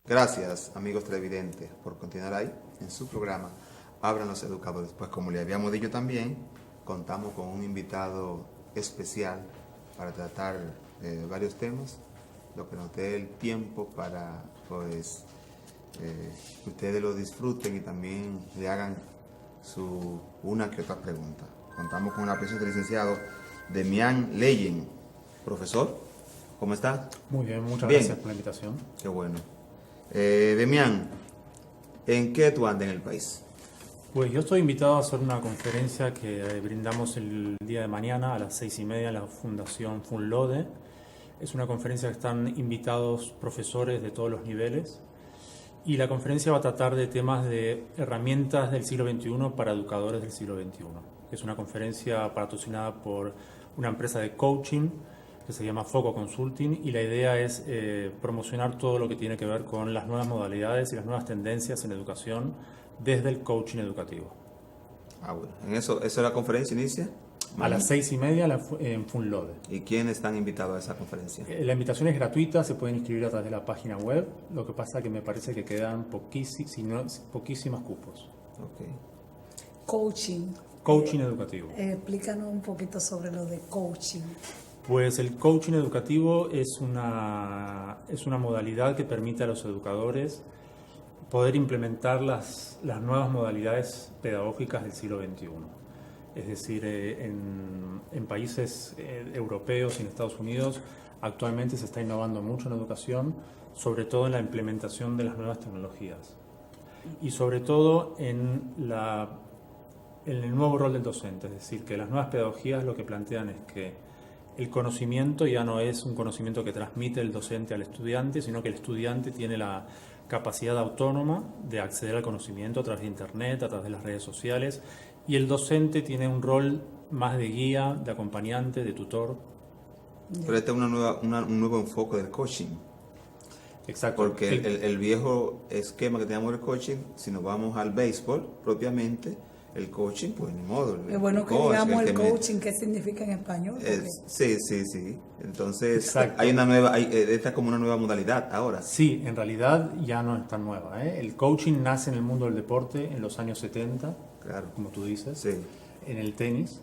Gracias, amigos televidentes, por continuar ahí en su programa Abran los Educadores. Pues como le habíamos dicho también, contamos con un invitado especial para tratar varios temas, lo que nos dé el tiempo para pues que ustedes lo disfruten y también le hagan una que otra pregunta. Contamos con la presencia del licenciado Demián Leyen. Profesor, ¿cómo está? Muy bien, muchas gracias por la invitación. Qué bueno. Demián, ¿en qué tú andas en el país? Pues yo estoy invitado a hacer una conferencia que brindamos el día de mañana a las 6:30 en la Fundación Funlode. Es una conferencia que están invitados profesores de todos los niveles y la conferencia va a tratar de temas de herramientas del siglo XXI para educadores del siglo XXI. Es una conferencia patrocinada por una empresa de coaching que se llama Foco Consulting, y la idea es promocionar todo lo que tiene que ver con las nuevas modalidades y las nuevas tendencias en educación desde el coaching educativo. Bueno, ¿en eso la conferencia inicia? A las 6:30 en Funlode. ¿Y quiénes están invitados a esa conferencia? La invitación es gratuita, se pueden inscribir a través de la página web, lo que pasa que me parece que quedan poquísimos cupos. Okay. Coaching educativo. Explícanos un poquito sobre lo de coaching. Pues el coaching educativo es una modalidad que permite a los educadores poder implementar las nuevas modalidades pedagógicas del siglo XXI. Es decir, en países europeos y en Estados Unidos actualmente se está innovando mucho en educación, sobre todo en la implementación de las nuevas tecnologías y sobre todo en el nuevo rol del docente. Es decir, que las nuevas pedagogías lo que plantean es que el conocimiento ya no es un conocimiento que transmite el docente al estudiante, sino que el estudiante tiene la capacidad autónoma de acceder al conocimiento a través de Internet, a través de las redes sociales, y el docente tiene un rol más de guía, de acompañante, de tutor. Pero este es un nuevo enfoque del coaching. Exacto. Porque el viejo esquema que teníamos del coaching, si nos vamos al béisbol propiamente, el coaching, pues ni modo. Es bueno que digamos el coaching, ¿qué significa en español? Sí. Entonces, exacto. Esta es como una nueva modalidad ahora. Sí, en realidad ya no es tan nueva. El coaching nace en el mundo del deporte en los años 70, claro, como tú dices, sí, en el tenis,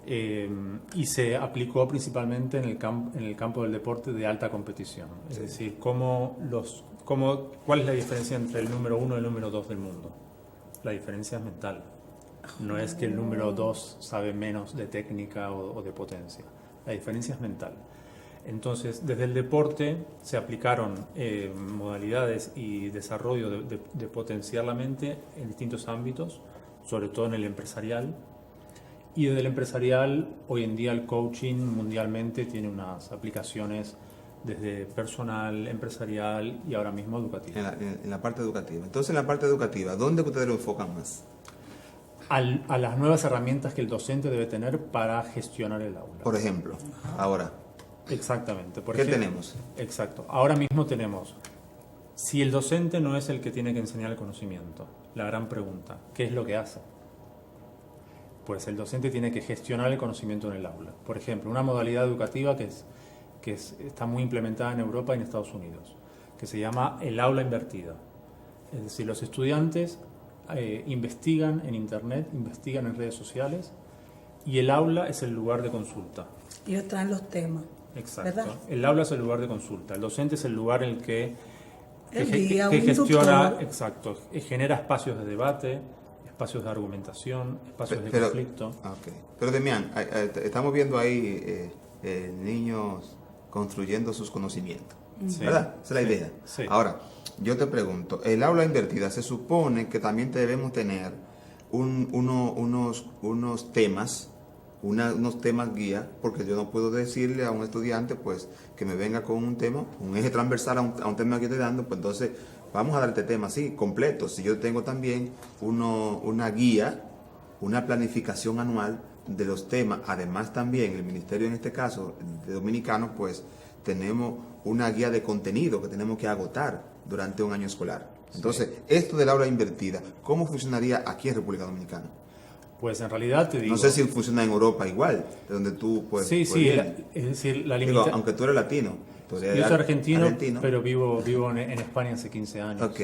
y se aplicó principalmente en el campo del deporte de alta competición. Es sí. decir, ¿cuál es la diferencia entre el número 1 y el número 2 del mundo? La diferencia es mental. No es que el número 2 sabe menos de técnica o de potencia. La diferencia es mental. Entonces, desde el deporte se aplicaron modalidades y desarrollo de potenciar la mente en distintos ámbitos, sobre todo en el empresarial. Y desde el empresarial, hoy en día el coaching mundialmente tiene unas aplicaciones desde personal, empresarial y ahora mismo educativa. En la parte educativa. Entonces, en la parte educativa, ¿dónde ustedes lo enfocan más? A las nuevas herramientas que el docente debe tener para gestionar el aula. Por ejemplo, ahora. Exactamente. ¿Qué tenemos? Exacto. Ahora mismo tenemos, si el docente no es el que tiene que enseñar el conocimiento, la gran pregunta, ¿qué es lo que hace? Pues el docente tiene que gestionar el conocimiento en el aula. Por ejemplo, una modalidad educativa que está muy implementada en Europa y en Estados Unidos, que se llama el aula invertida. Es decir, los estudiantes investigan en Internet, investigan en redes sociales, y el aula es el lugar de consulta. Ellos traen los temas. Exacto. ¿Verdad? El aula es el lugar de consulta. El docente es el lugar en el que gestiona, exacto, genera espacios de debate, espacios de argumentación, espacios de conflicto. Okay. Pero Demián, estamos viendo ahí niños construyendo sus conocimientos, sí, ¿verdad? Esa es la idea. Sí. Ahora, yo te pregunto, el aula invertida se supone que también debemos tener unos temas, unos temas guía, porque yo no puedo decirle a un estudiante pues que me venga con un tema, un eje transversal a un tema que estoy dando, pues entonces vamos a dar este tema así, completo. Si yo tengo también una guía, una planificación anual de los temas, además también el ministerio en este caso de Dominicano, pues tenemos una guía de contenido que tenemos que agotar durante un año escolar. Entonces, esto del aula invertida, ¿cómo funcionaría aquí en República Dominicana? Pues en realidad te digo... No sé si funciona en Europa igual, de donde tú puedes... Sí, es decir, aunque tú eres latino. Yo soy argentino, pero vivo en España hace 15 años. Ok.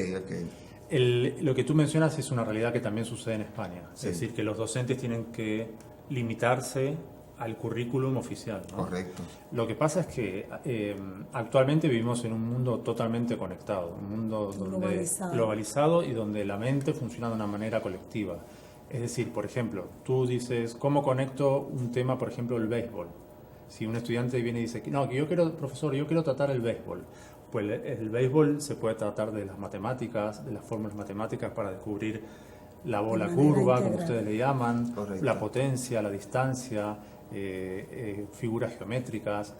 Lo que tú mencionas es una realidad que también sucede en España. Sí. Es decir, que los docentes tienen que limitarse al currículum oficial, ¿no? Correcto. Lo que pasa es que actualmente vivimos en un mundo totalmente conectado, un mundo globalizado y donde la mente funciona de una manera colectiva. Es decir, por ejemplo, tú dices, ¿cómo conecto un tema, por ejemplo, el béisbol? Si un estudiante viene y dice, no, que profesor, yo quiero tratar el béisbol. Pues el béisbol se puede tratar de las matemáticas, de las fórmulas matemáticas para descubrir la bola curva, como ustedes le llaman, correcto, la potencia, la distancia, figuras geométricas.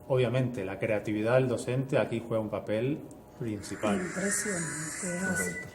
Obviamente, la creatividad del docente aquí juega un papel principal. Impresionante.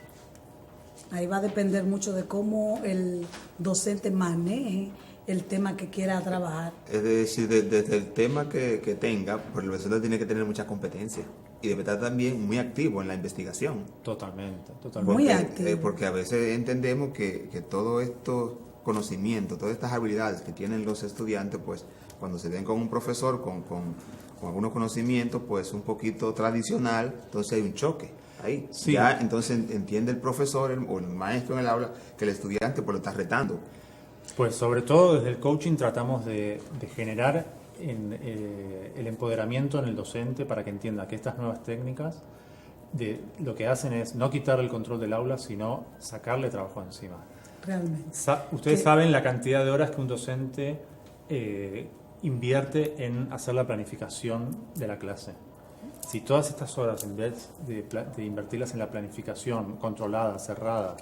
Ahí va a depender mucho de cómo el docente maneje el tema que quiera trabajar. Es decir, desde el tema que tenga, pues el profesor tiene que tener mucha competencia y debe estar también muy activo en la investigación. Totalmente. Muy activo. Porque a veces entendemos que todos estos conocimientos, todas estas habilidades que tienen los estudiantes, pues cuando se ven con un profesor con algunos conocimientos, pues un poquito tradicional, entonces hay un choque. Ahí. Sí. Ya entonces entiende el profesor o el maestro en el aula que el estudiante pues lo está retando. Pues sobre todo desde el coaching tratamos de generar el empoderamiento en el docente para que entienda que estas nuevas técnicas lo que hacen es no quitar el control del aula, sino sacarle trabajo encima. Realmente. Ustedes saben la cantidad de horas que un docente invierte en hacer la planificación de la clase. Si todas estas horas, en vez de invertirlas en la planificación controlada, cerrada,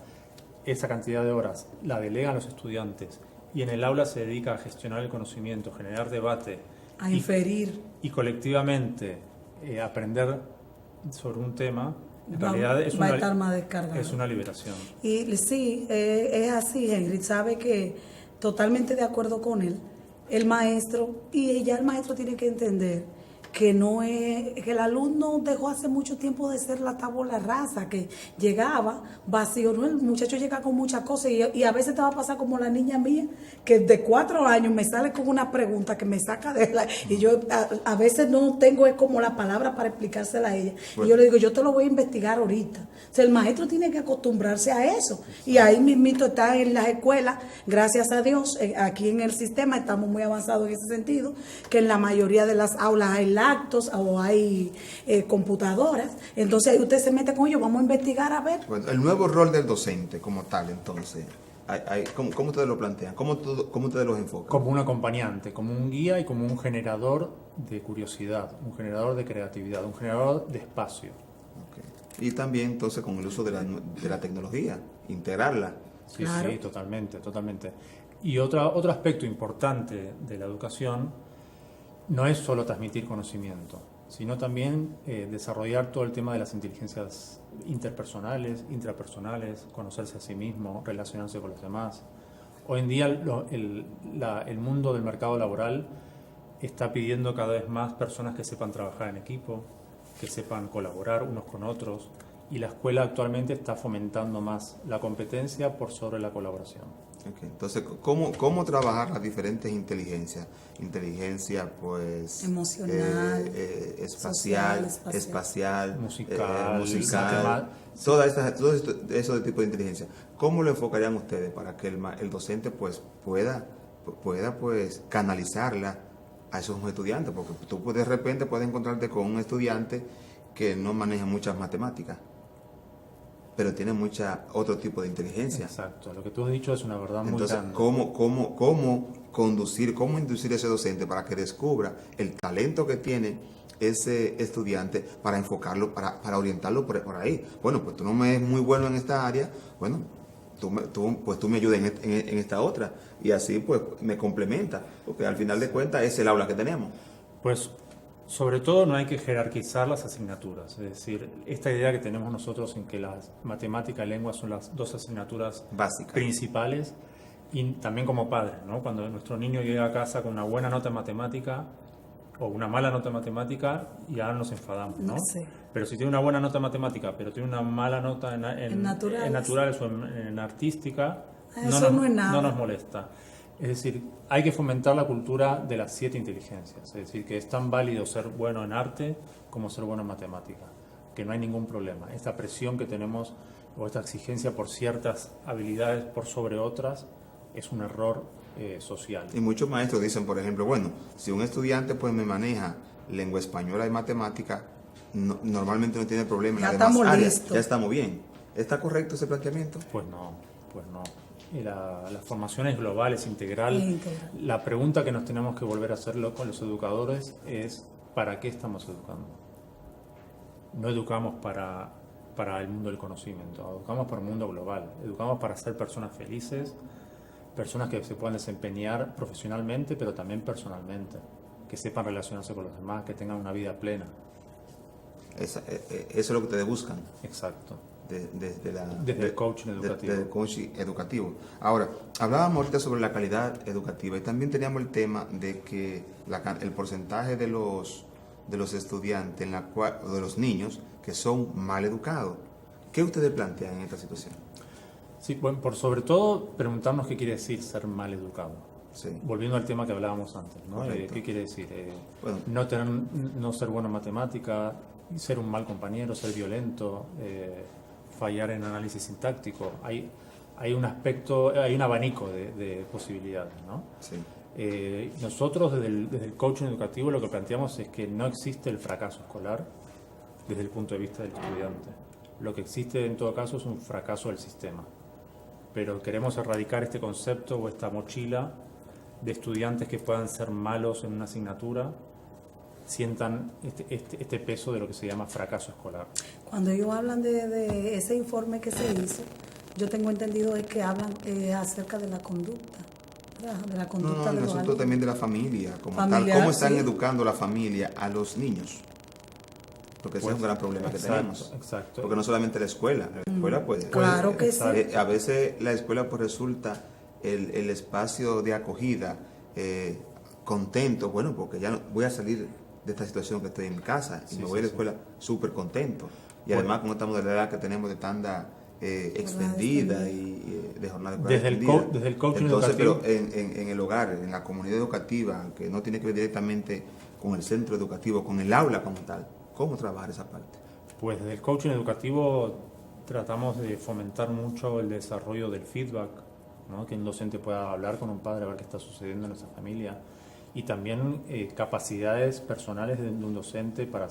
esa cantidad de horas la delegan los estudiantes y en el aula se dedica a gestionar el conocimiento, generar debate, a inferir y colectivamente aprender sobre un tema, en realidad es una liberación. Y sí, es así, Henry, sabe que totalmente de acuerdo con él, el maestro, y ya el maestro tiene que entender que no es, que el alumno dejó hace mucho tiempo de ser la tabla rasa, que llegaba vacío, ¿no? El muchacho llega con muchas cosas y a veces te va a pasar como la niña mía, que de 4 años me sale con una pregunta que me saca de la... Y yo a veces no tengo es como la palabra para explicársela a ella. Bueno. Y yo le digo, yo te lo voy a investigar ahorita. O sea, el maestro tiene que acostumbrarse a eso. Y ahí mismito está en las escuelas, gracias a Dios, aquí en el sistema estamos muy avanzados en ese sentido, que en la mayoría de las aulas hay actos o hay computadoras, entonces ahí usted se mete con ellos, vamos a investigar a ver. Bueno, el nuevo rol del docente como tal, entonces, ¿cómo ustedes lo plantean? ¿Cómo ustedes los enfocan? Como un acompañante, como un guía y como un generador de curiosidad, un generador de creatividad, un generador de espacio. Okay. Y también entonces con el uso de la tecnología, integrarla. Sí, claro. Sí, totalmente. Y otro aspecto importante de la educación no es solo transmitir conocimiento, sino también desarrollar todo el tema de las inteligencias interpersonales, intrapersonales, conocerse a sí mismo, relacionarse con los demás. Hoy en día el mundo del mercado laboral está pidiendo cada vez más personas que sepan trabajar en equipo, que sepan colaborar unos con otros, y la escuela actualmente está fomentando más la competencia por sobre la colaboración. Okay. Entonces, ¿cómo trabajar las diferentes inteligencias? Inteligencia, pues... emocional, espacial, musical, todo eso de tipo de inteligencia. ¿Cómo lo enfocarían ustedes para que el docente pues pueda pues canalizarla a esos estudiantes? Porque tú de repente puedes encontrarte con un estudiante que no maneja muchas matemáticas, pero tiene otro tipo de inteligencia. Exacto, lo que tú has dicho es una verdad muy grande. Entonces, ¿cómo inducir a ese docente para que descubra el talento que tiene ese estudiante para enfocarlo, para orientarlo por ahí? Bueno, pues tú no me eres muy bueno en esta área, bueno, tú me ayudas en esta otra, y así pues me complementa, porque al final de cuentas es el aula que tenemos. Pues sobre todo no hay que jerarquizar las asignaturas, es decir, esta idea que tenemos nosotros en que las matemática y lengua son las 2 asignaturas básicas principales, y también como padres, ¿no? Cuando nuestro niño llega a casa con una buena nota en matemática o una mala nota en matemática, ya nos enfadamos, ¿no? Sí. Pero si tiene una buena nota en matemática, pero tiene una mala nota en naturales o en artística, no nos molesta. Es decir, hay que fomentar la cultura de las 7 inteligencias. Es decir, que es tan válido ser bueno en arte como ser bueno en matemática. Que no hay ningún problema. Esta presión que tenemos o esta exigencia por ciertas habilidades por sobre otras es un error social. Y muchos maestros dicen, por ejemplo, bueno, si un estudiante pues me maneja lengua española y matemática, normalmente no tiene problema en Ya las demás estamos áreas. listos. Ya estamos bien. ¿Está correcto ese planteamiento? Pues no, pues no. Y la formación es global, es integral. Es integral. La pregunta que nos tenemos que volver a hacerlo con los educadores es ¿para qué estamos educando? No educamos para el mundo del conocimiento, educamos para un mundo global, educamos para ser personas felices, personas que se puedan desempeñar profesionalmente, pero también personalmente, que sepan relacionarse con los demás, que tengan una vida plena. Eso es lo que ustedes buscan. Exacto. Desde el coaching educativo. Desde el coaching educativo. Ahora, hablábamos ahorita sobre la calidad educativa y también teníamos el tema de que el porcentaje de los estudiantes, o de los niños, que son mal educados. ¿Qué ustedes plantean en esta situación? Sí, bueno, por sobre todo preguntarnos qué quiere decir ser mal educado. Sí. Volviendo al tema que hablábamos antes, ¿no? ¿Qué quiere decir? Bueno. No ser bueno en matemática, ser un mal compañero, ser violento, fallar en análisis sintáctico. Hay un aspecto, hay un abanico de posibilidades, ¿no? Sí. Nosotros desde el coaching educativo lo que planteamos es que no existe el fracaso escolar desde el punto de vista del estudiante. Lo que existe en todo caso es un fracaso del sistema. Pero queremos erradicar este concepto o esta mochila de estudiantes que puedan ser malos en una asignatura, sientan este peso de lo que se llama fracaso escolar. Cuando ellos hablan de ese informe que se hizo, yo tengo entendido es que hablan acerca de la conducta, ¿verdad? De la conducta de los nosotros alumnos. también de la familia, como Familiar, tal. ¿Cómo están sí. educando la familia a los niños? Porque ese es un gran problema que tenemos. Exacto. Porque no solamente la escuela pues... Claro que sí. A veces la escuela pues resulta el espacio de acogida, contento, bueno, porque ya no, voy a salir de esta situación que estoy en mi casa y me voy a la escuela súper contento. Y además con esta modalidad que tenemos de tanda extendida y de jornada desde el coaching entonces, educativo. pero en el hogar, en la comunidad educativa, que no tiene que ver directamente con el centro educativo, con el aula como tal, ¿cómo trabajar esa parte? Pues desde el coaching educativo tratamos de fomentar mucho el desarrollo del feedback, ¿no? Que un docente pueda hablar con un padre a ver qué está sucediendo en esa familia, y también capacidades personales de un docente para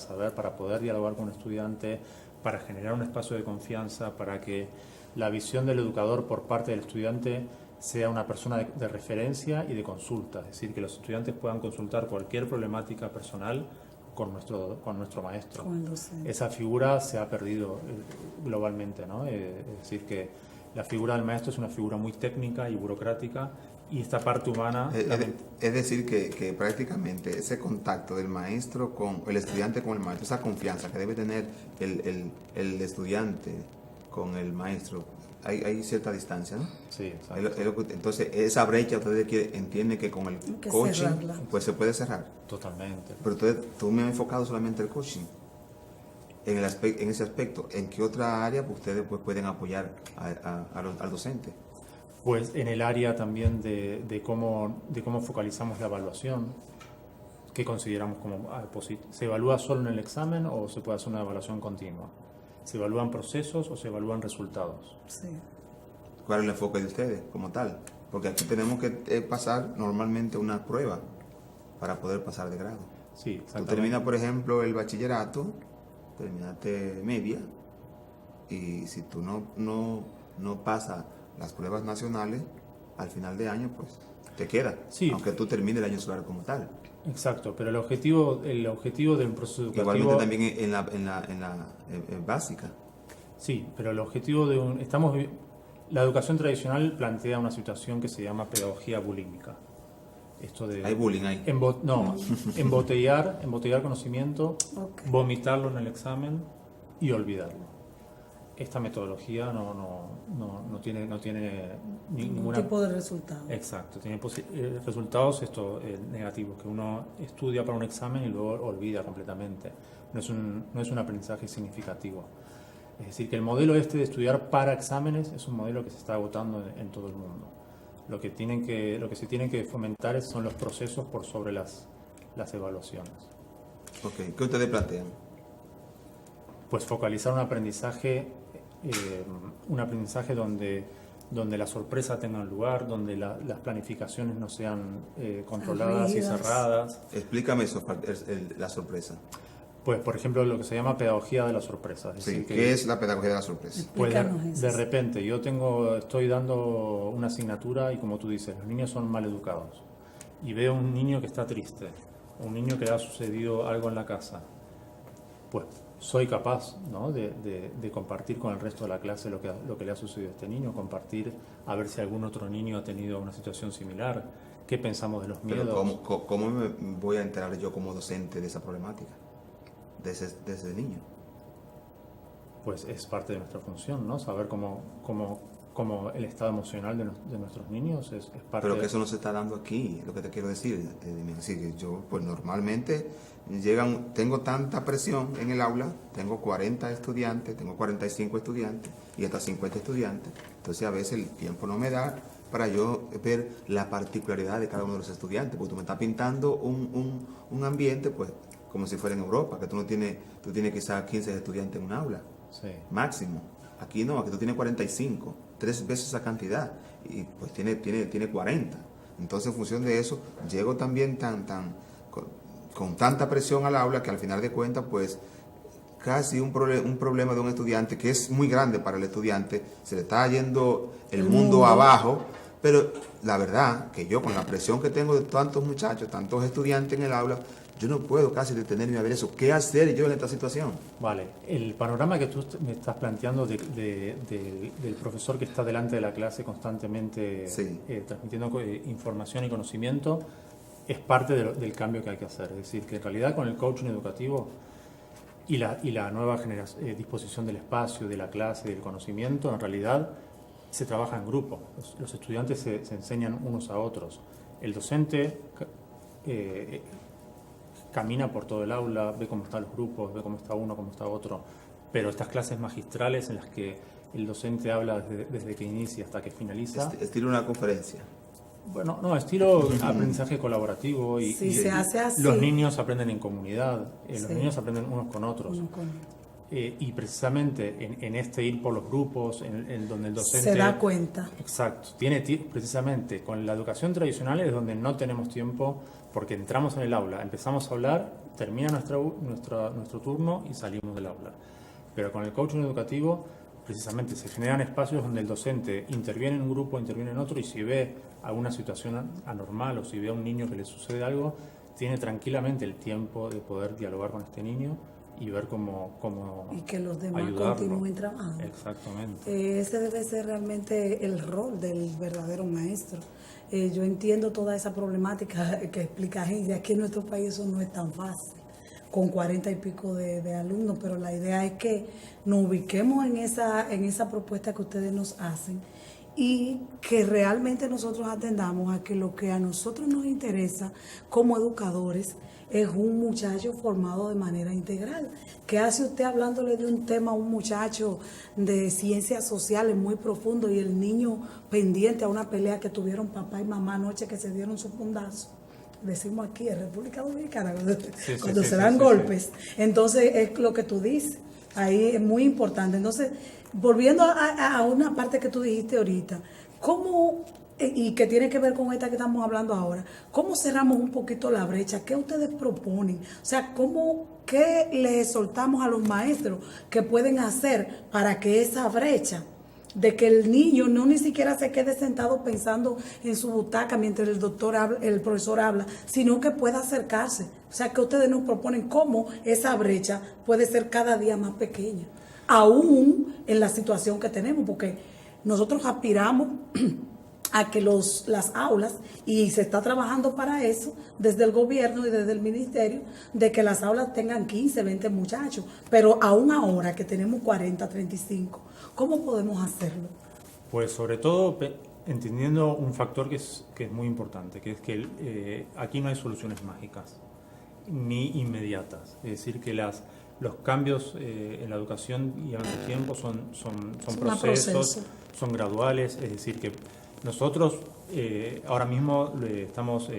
poder dialogar con un estudiante, para generar un espacio de confianza, para que la visión del educador por parte del estudiante sea una persona de referencia y de consulta, es decir, que los estudiantes puedan consultar cualquier problemática personal con nuestro maestro. Con el docente. Esa figura se ha perdido globalmente, ¿no? Es decir, que la figura del maestro es una figura muy técnica y burocrática, y esta parte humana... Es decir, que prácticamente ese contacto del maestro con el estudiante con el maestro, esa confianza que debe tener el estudiante con el maestro, hay cierta distancia, ¿no? Sí, exacto. Entonces, esa brecha ustedes entienden que con el Que coaching cerrarla. pues se puede cerrar. Totalmente. Pero tú me has enfocado solamente el coaching. En ese aspecto, ¿en qué otra área pues, ustedes pues, pueden apoyar al docente? Pues en el área también de cómo focalizamos la evaluación, qué consideramos como ¿se evalúa solo en el examen o se puede hacer una evaluación continua? ¿Se evalúan procesos o se evalúan resultados? Sí. ¿Cuál es el enfoque de ustedes como tal? Porque aquí tenemos que pasar normalmente una prueba para poder pasar de grado. Sí, Tú exactamente. terminas, por ejemplo, el bachillerato, terminaste media, y si tú no pasas las pruebas nacionales, al final de año, pues te queda, Sí. aunque tú termines el año escolar como tal. Exacto, pero el objetivo del proceso educativo... Igualmente también en la básica. Sí, pero el objetivo la educación tradicional plantea una situación que se llama pedagogía bulímica. Esto de Hay bullying ahí. embotellar conocimiento, Ok. vomitarlo en el examen y olvidarlo. Esta metodología no tiene Ningún ninguna... tipo de resultado. Exacto, tiene resultados negativos, que uno estudia para un examen y luego olvida completamente. No es un aprendizaje significativo. Es decir, que el modelo de estudiar para exámenes es un modelo que se está agotando en todo el mundo. Lo que se tienen que fomentar son los procesos por sobre las evaluaciones. Ok, ¿qué ustedes plantean? Pues focalizar un aprendizaje donde la sorpresa tenga lugar, donde las planificaciones no sean controladas y cerradas. Explícame eso, la sorpresa. Pues, por ejemplo, lo que se llama pedagogía de la sorpresa. Es decir, ¿qué es la pedagogía de la sorpresa? Pues de repente estoy dando una asignatura y, como tú dices, los niños son mal educados. Y veo un niño que está triste, un niño que le ha sucedido algo en la casa. Pues soy capaz, ¿no?, de compartir con el resto de la clase lo que le ha sucedido a este niño, compartir a ver si algún otro niño ha tenido una situación similar, qué pensamos de los miedos. Pero ¿cómo me voy a enterar yo como docente de esa problemática, de ese niño? Pues es parte de nuestra función, ¿no? Saber cómo el estado emocional de nuestros niños es parte. Pero que eso no se está dando aquí, lo que te quiero decir. Es decir, que yo, pues normalmente tengo tanta presión en el aula, tengo 40 estudiantes, tengo 45 estudiantes y hasta 50 estudiantes. Entonces a veces el tiempo no me da para yo ver la particularidad de cada uno de los estudiantes, porque tú me estás pintando un ambiente, pues, como si fuera en Europa, que tú tienes quizás 15 estudiantes en un aula, sí, máximo. Aquí no, aquí tú tienes 45, 3 veces esa cantidad, y pues tiene 40. Entonces, en función de eso, llego también con tanta presión al aula que al final de cuentas, pues, casi un problema de un estudiante que es muy grande para el estudiante, se le está yendo el mundo abajo, pero la verdad que yo, con la presión que tengo de tantos muchachos, tantos estudiantes en el aula, yo no puedo casi detenerme a ver eso. ¿Qué hacer yo en esta situación? Vale, el panorama que tú me estás planteando del profesor que está delante de la clase constantemente, sí, transmitiendo información y conocimiento, es parte del cambio que hay que hacer. Es decir, que en realidad con el coaching educativo y la nueva disposición del espacio, de la clase, del conocimiento, en realidad se trabaja en grupo. Los estudiantes se enseñan unos a otros. El docente camina por todo el aula, ve cómo están los grupos, ve cómo está uno, cómo está otro, pero estas clases magistrales en las que el docente habla desde que inicia hasta que finaliza... Estilo una conferencia. Bueno, no, estilo aprendizaje colaborativo y se hace así. Los niños aprenden en comunidad, los niños aprenden unos con otros. Y precisamente en este ir por los grupos, en donde el docente... Se da cuenta. Exacto. Precisamente con la educación tradicional es donde no tenemos tiempo, porque entramos en el aula, empezamos a hablar, termina nuestro turno y salimos del aula. Pero con el coaching educativo, precisamente se generan espacios donde el docente interviene en un grupo, interviene en otro, y si ve alguna situación anormal o si ve a un niño que le sucede algo, tiene tranquilamente el tiempo de poder dialogar con este niño y ver cómo y que los demás ayudarlo. Continúen trabajando. Exactamente. Ese debe ser realmente el rol del verdadero maestro. Yo entiendo toda esa problemática que explica Heidi. Aquí en nuestro país eso no es tan fácil, con 40 y pico de alumnos, pero la idea es que nos ubiquemos en esa propuesta que ustedes nos hacen y que realmente nosotros atendamos a que lo que a nosotros nos interesa como educadores es un muchacho formado de manera integral. ¿Qué hace usted hablándole de un tema a un muchacho de ciencias sociales muy profundo y el niño pendiente a una pelea que tuvieron papá y mamá anoche que se dieron su fundazo? Decimos aquí en República Dominicana, cuando se dan golpes. Entonces es lo que tú dices. Ahí es muy importante. Entonces, volviendo a una parte que tú dijiste ahorita, ¿cómo, y que tiene que ver con esta que estamos hablando ahora, cómo cerramos un poquito la brecha? ¿Qué ustedes proponen? O sea, ¿qué les soltamos a los maestros que pueden hacer para que esa brecha de que el niño no ni siquiera se quede sentado pensando en su butaca mientras el profesor habla, sino que pueda acercarse? O sea, que ustedes nos proponen cómo esa brecha puede ser cada día más pequeña, aún en la situación que tenemos, porque nosotros aspiramos a que las aulas, y se está trabajando para eso desde el gobierno y desde el ministerio, de que las aulas tengan 15, 20 muchachos, pero aún ahora que tenemos 40, 35, ¿cómo podemos hacerlo? Pues sobre todo entendiendo un factor que es muy importante, que es que aquí no hay soluciones mágicas ni inmediatas. Es decir, que los cambios en la educación llevan su tiempo, son procesos, son graduales. Es decir, que Nosotros ahora mismo estamos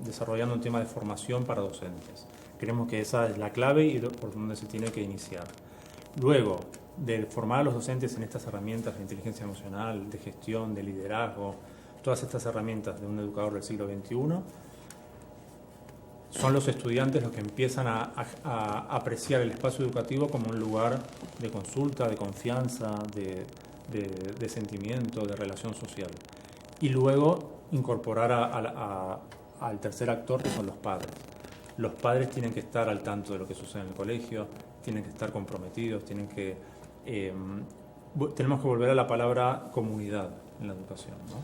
desarrollando un tema de formación para docentes. Creemos que esa es la clave y por donde se tiene que iniciar. Luego de formar a los docentes en estas herramientas de inteligencia emocional, de gestión, de liderazgo, todas estas herramientas de un educador del siglo XXI, son los estudiantes los que empiezan a apreciar el espacio educativo como un lugar de consulta, de confianza, de sentimiento, de relación social. Y luego incorporar al tercer actor, que son los padres. Los padres tienen que estar al tanto de lo que sucede en el colegio, tienen que estar comprometidos, tenemos que volver a la palabra comunidad en la educación, ¿no?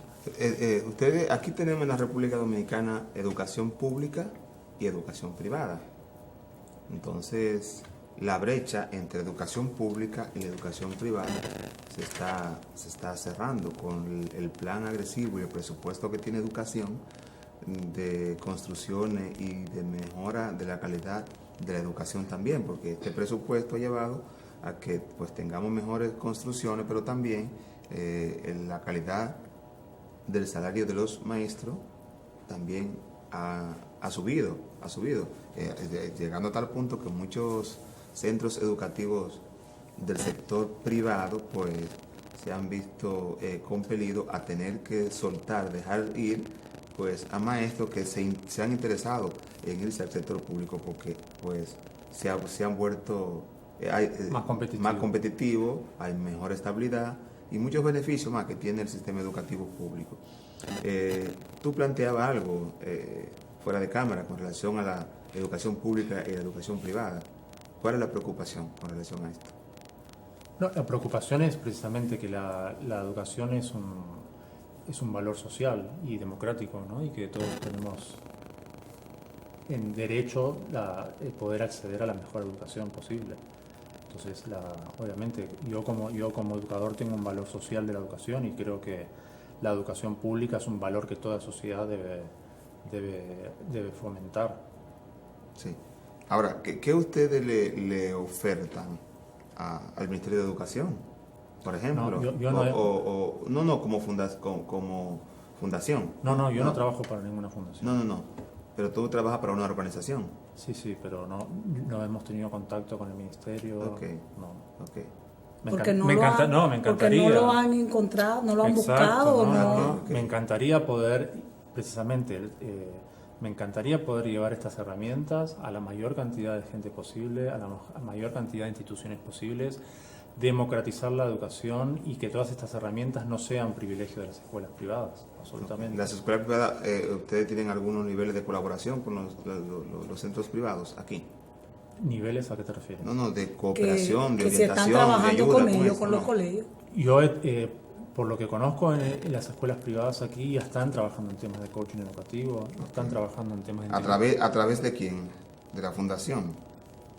Ustedes, aquí tenemos en la República Dominicana educación pública y educación privada. Entonces, la brecha entre educación pública y la educación privada se está cerrando con el plan agresivo y el presupuesto que tiene educación de construcciones y de mejora de la calidad de la educación también, porque este presupuesto ha llevado a que pues tengamos mejores construcciones, pero también la calidad del salario de los maestros también ha subido, llegando a tal punto que muchos centros educativos del sector privado pues se han visto compelidos a tener que soltar, dejar ir pues a maestros que se han interesado en irse al sector público porque pues se han vuelto más competitivos, hay mejor estabilidad y muchos beneficios más que tiene el sistema educativo público. Tú planteabas algo fuera de cámara con relación a la educación pública y la educación privada. ¿Cuál es la preocupación con relación a esto? No, la preocupación es precisamente que la educación es un valor social y democrático, ¿no? Y que todos tenemos en derecho poder acceder a la mejor educación posible. Entonces, obviamente, yo como educador tengo un valor social de la educación y creo que la educación pública es un valor que toda sociedad debe fomentar. Sí. Ahora, ¿qué ustedes le ofertan al Ministerio de Educación, por ejemplo? No, como fundación. No, yo no trabajo para ninguna fundación. No. Pero tú trabajas para una organización. Sí, pero no hemos tenido contacto con el ministerio. Okay. No. Okay. Me encantaría. Porque no lo han encontrado, no lo han buscado. Okay. Me encantaría poder, precisamente, me encantaría poder llevar estas herramientas a la mayor cantidad de gente posible, a la mayor cantidad de instituciones posibles, democratizar la educación y que todas estas herramientas no sean privilegio de las escuelas privadas, absolutamente. ¿Las escuelas privadas, ustedes tienen algunos niveles de colaboración con los centros privados aquí? ¿Niveles a qué te refieres? No, de cooperación, de orientación, están trabajando de ayuda con ellos, con los colegios. Yo, por lo que conozco en las escuelas privadas aquí, ya están trabajando en temas de coaching educativo, están trabajando en temas de... ¿A través de quién? ¿De la fundación?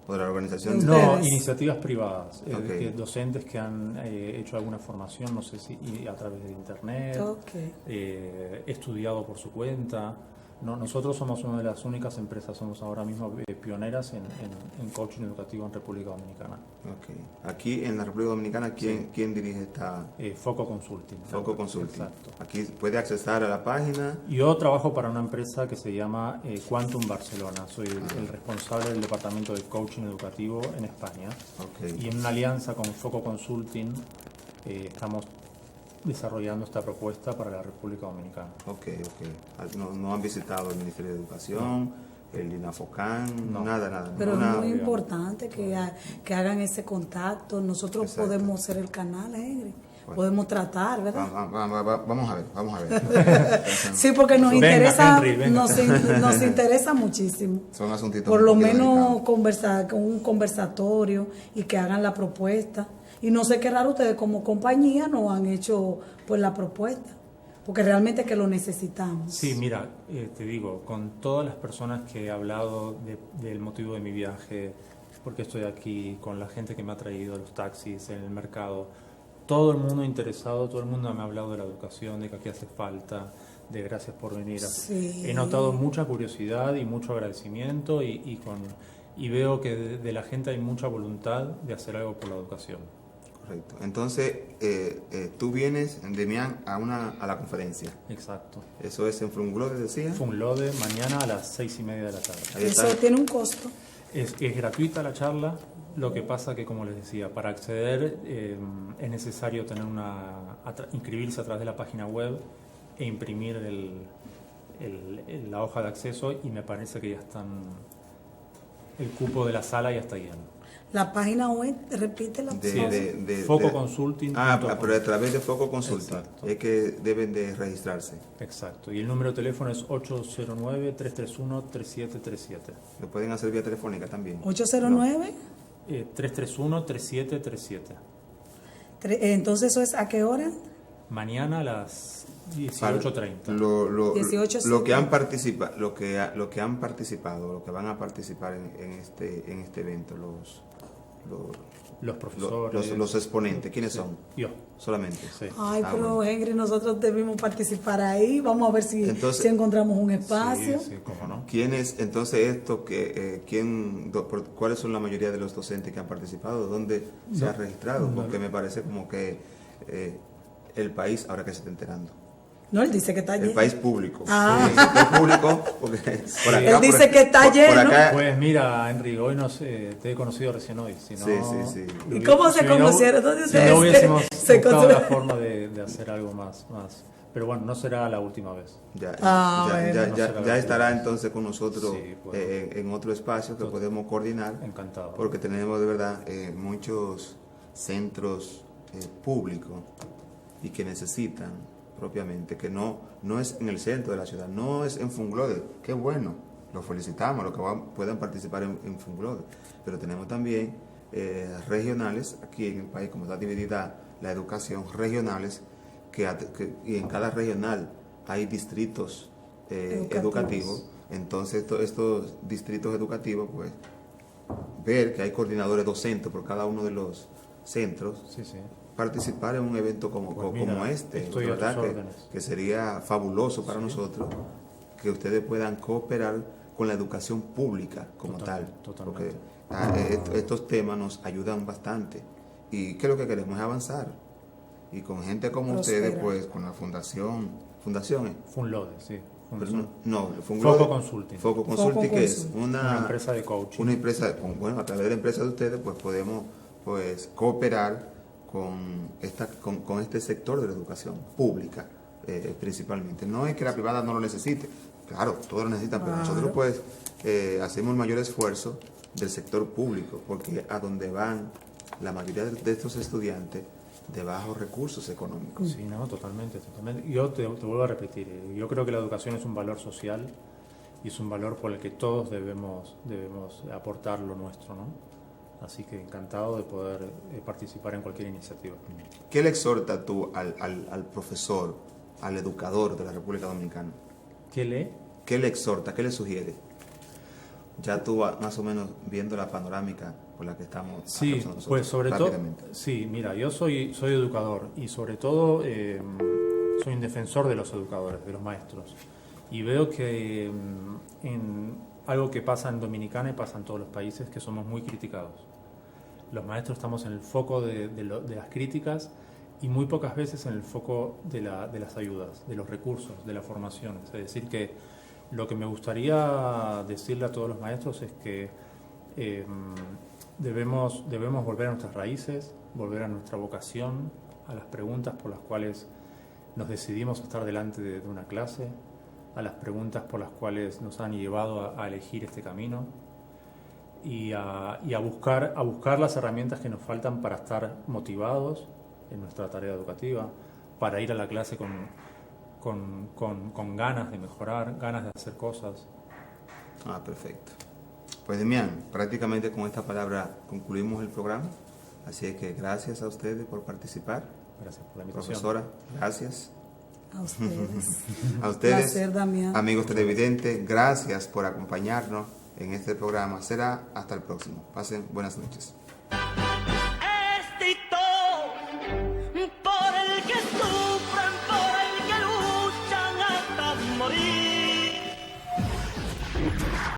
¿O de la organización? No, iniciativas privadas, docentes que han hecho alguna formación, no sé si a través de internet, estudiado por su cuenta. No, nosotros somos una de las únicas empresas, somos ahora mismo pioneras en coaching educativo en República Dominicana. Aquí en la República Dominicana, ¿quién dirige esta? Foco Consulting. Foco Consulting. Exacto. Aquí puede acceder a la página. Yo trabajo para una empresa que se llama Quantum Barcelona. Soy el responsable del departamento de coaching educativo en España. Y en una alianza con Foco Consulting estamos desarrollando esta propuesta para la República Dominicana. No han visitado el Ministerio de Educación, el INAFOCAN, nada. Pero es muy importante que hagan ese contacto. Nosotros podemos ser el canal, Henry. Podemos tratar, ¿verdad? Vamos a ver. Sí, porque nos interesa, nos interesa muchísimo. Son asuntitos por lo menos conversar con un conversatorio y que hagan la propuesta. Y no sé qué raro ustedes como compañía no han hecho pues la propuesta, porque realmente que lo necesitamos. Sí, mira, te digo, con todas las personas que he hablado del motivo de mi viaje, porque estoy aquí, con la gente que me ha traído, los taxis, en el mercado, todo el mundo interesado, todo el mundo me ha hablado de la educación, de que aquí hace falta, de gracias por venir. Sí. He notado mucha curiosidad y mucho agradecimiento y veo que de la gente hay mucha voluntad de hacer algo por la educación. Correcto. Entonces, tú vienes, Demián, a la conferencia. Exacto. Eso es en Funglode, decía. Funglode, mañana a las 6:30 de la tarde. Ahí Eso está. tiene un costo. Es gratuita la charla, lo que pasa que, como les decía, para acceder es necesario tener inscribirse a través de la página web e imprimir la hoja de acceso, y me parece que ya el cupo de la sala ya está lleno. La página web, repite la Foco Consulting. Pero a través de Foco Consulting. Exacto. Es que deben de registrarse. Exacto. Y el número de teléfono es 809-331-3737. Lo pueden hacer vía telefónica también. 809. 331-3737. Entonces, ¿eso es a qué hora? Mañana a las 18:30. Lo que han participado, lo que han participado, lo que van a participar en este evento, Los profesores. los exponentes, ¿quiénes Sí. son? Yo. Solamente. Sí. Ay, pero Bueno. Henry, nosotros debimos participar ahí. Vamos a ver si encontramos un espacio. Sí, cómo no. ¿Quiénes, entonces, cuáles son la mayoría de los docentes que han participado? ¿Dónde se ha registrado? Porque me parece como que el país, ahora que se está enterando. No, él dice que está El lleno. país público. Ah. Sí, el país público, porque por acá, Él dice que está por lleno. acá, Pues mira, Henry, hoy te he conocido recién hoy. Si no, Sí. ¿Y cómo se conocieron? ¿Dónde Si ustedes no hubiésemos se buscado conocieron? la forma de hacer algo más. Pero bueno, no será la última vez. ya Bueno. ya estará entonces con nosotros Sí, bueno. en otro espacio que podemos coordinar. Encantado. Porque tenemos de verdad muchos centros públicos y que necesitan propiamente, que no es en el centro de la ciudad, no es en Funglode. Qué bueno, los felicitamos, los que puedan participar en Funglode. Pero tenemos también regionales aquí en el país, como está dividida la educación, regionales, y en cada regional hay distritos educativos. Entonces estos distritos educativos, pues, ver que hay coordinadores docentes por cada uno de los centros, Sí. participar en un evento como este, estoy de a verdad tus órdenes. que sería fabuloso para nosotros que ustedes puedan cooperar con la educación pública como Totalmente. porque estos temas nos ayudan bastante, y que lo que queremos es avanzar, y con gente como ustedes, pues con la fundaciones. Funlode, sí. Pero Foco Consulting. Foco Consulting, que es Una empresa de coaching. una empresa, a través de la empresa de ustedes, pues podemos cooperar con este sector de la educación pública, principalmente. No es que la privada no lo necesite, claro, todos lo necesitan, pero nosotros pues hacemos el mayor esfuerzo del sector público, porque a donde van la mayoría de estos estudiantes de bajos recursos económicos. Sí, no, totalmente. Yo te vuelvo a repetir, yo creo que la educación es un valor social y es un valor por el que todos debemos aportar lo nuestro, ¿no? Así que encantado de poder participar en cualquier iniciativa. ¿Qué le exhorta tú al profesor, al educador de la República Dominicana? ¿Qué lee? ¿Qué le exhorta? ¿Qué le sugiere? Ya tú más o menos viendo la panorámica por la que estamos. Sí, nosotros, pues sobre todo, rápidamente. sí, mira, yo soy educador y sobre todo soy un defensor de los educadores, de los maestros. Y veo que en algo que pasa en Dominicana y pasa en todos los países, que somos muy criticados. Los maestros estamos en el foco de las críticas y muy pocas veces en el foco de las ayudas, de los recursos, de las formaciones. Es decir, que lo que me gustaría decirle a todos los maestros es que debemos volver a nuestras raíces, volver a nuestra vocación, a las preguntas por las cuales nos decidimos a estar delante de una clase, a las preguntas por las cuales nos han llevado a elegir este camino y a buscar las herramientas que nos faltan para estar motivados en nuestra tarea educativa, para ir a la clase con ganas de mejorar, ganas de hacer cosas. Perfecto. Pues Demián, prácticamente con esta palabra concluimos el programa, así que gracias a ustedes por participar. Gracias por la invitación. Profesora, gracias. A ustedes. A ustedes, Placer, Damián. amigos televidentes, gracias por acompañarnos en este programa. Será hasta el próximo. Pasen buenas noches.